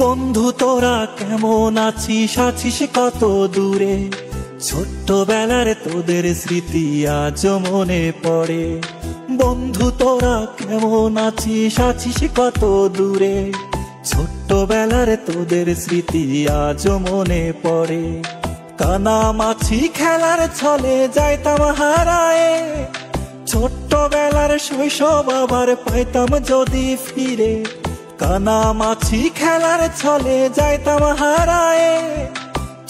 বন্ধু তোরা কেমন আছিস, আছিস কত দূরে? ছোট্টবেলার তোদের স্মৃতি আজও মনে পড়ে। বন্ধু তোরা কেমন আছিস, আছিস কত দূরে? ছোট্টবেলার তোদের স্মৃতি আজও মনে পড়ে। কানামাছি খেলার ছলে যাইতাম হারায়ে, ছোট্টবেলার শৈশব আবার পাইতাম যদি ফিরে। কানামাছি খেলার ছলে যাইতাম হারায়ে,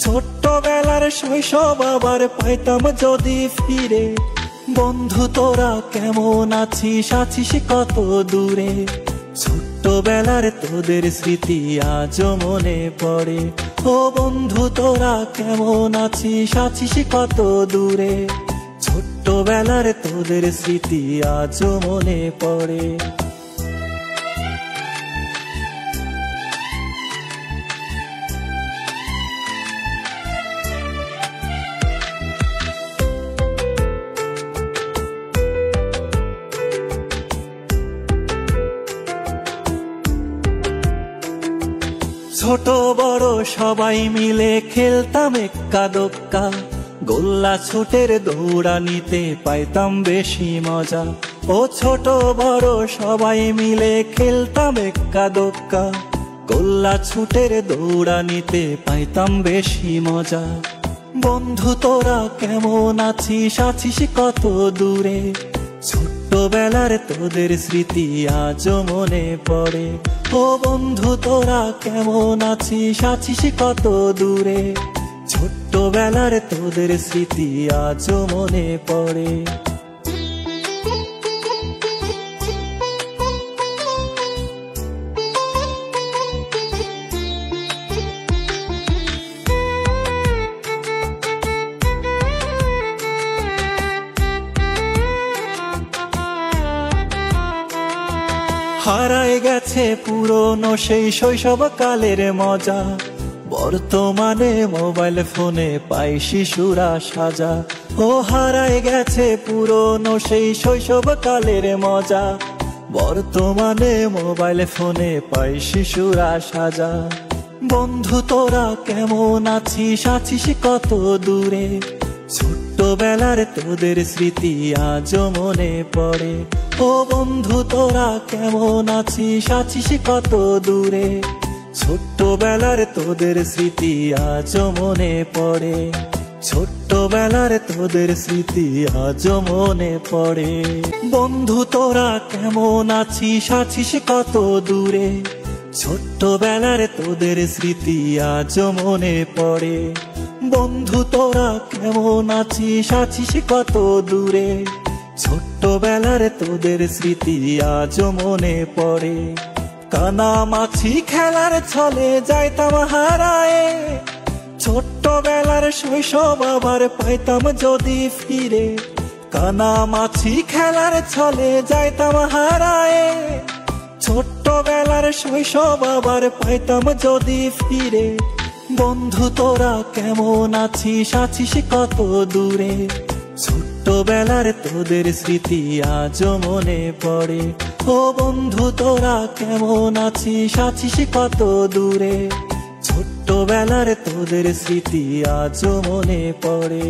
ছোট্টবেলার শৈশব আবার পাইতাম যদি ফিরে। বন্ধু তোরা কেমন আছিস, আছিস কত দূরে? ছোট্টবেলার তোদের স্মৃতি আজও মনে পড়ে। ও বন্ধু তোরা কেমন আছিস, আছিস কত দূরে? ছোট্টবেলার তোদের স্মৃতি আজও মনে পড়ে। ছোট বড় সবাই মিলে খেলতাম এক্কা দোক্কা, গোল্লা ছুটের দৌড়ানিতে পাইতাম বেশি মজা। ও ছোট বড় সবাই মিলে খেলতাম এক্কা দোক্কা, গোল্লা ছুটের দৌড়ানিতে পাইতাম বেশি মজা। বন্ধু তোরা কেমন আছিস, আছিস কত দূরে? ছোট্টবেলার তোদের স্মৃতি আজও মনে পড়ে। ও বন্ধু তোরা কেমন আছিস, আছিস কত দূরে? ছোট্টবেলার তোদের স্মৃতি আজও মনে পড়ে। হারায় গেছে পুরনো সেই শৈশব কালের মজা, বর্তমানে মোবাইল ফোনে পাই শিশুরা সাজা। ও হারায় গেছে পুরনো সেই শৈশব কালের মজা, বর্তমানে মোবাইল ফোনে পাই শিশুরা সাজা। বন্ধু তোরা কেমন আছিস, আছিস কত দূরে? ছোট্টবেলার তোদের স্মৃতি আজও মনে পড়ে। ও বন্ধু তোরা কেমন আছিস, আছিস কত দূরে? ছোট্টবেলার তোদের স্মৃতি আজও মনে পড়ে। ছোট্টবেলার তোদের স্মৃতি আজও মনে পড়ে। বন্ধু তোরা কেমন আছিস, আছিস কত দূরে? ছোট্টবেলার তোদের স্মৃতি আজও মনে পড়ে। বন্ধু তোরা কেমন আছিস, আছিস কত দূরে? ছোট্টবেলার তোদের স্মৃতি আজও মনে পড়ে। কানামাছি খেলার ছলে যাইতাম হারায়ে, ছোট্টবেলার শৈশব আবার পাইতাম যদি ফিরে। কানামাছি খেলার ছলে যাইতাম হারায়ে, ছোট্টবেলার শৈশব আবার পাইতাম যদি ফিরে। বন্ধু তোরা কেমন আছিস, আছিস কত দূরে? ছোট্টবেলার তোদের স্মৃতি আজও মনে পড়ে। ও বন্ধু তোরা কেমন আছিস, আছিস কত দূরে? ছোট্টবেলার তোদের স্মৃতি আজও মনে পড়ে।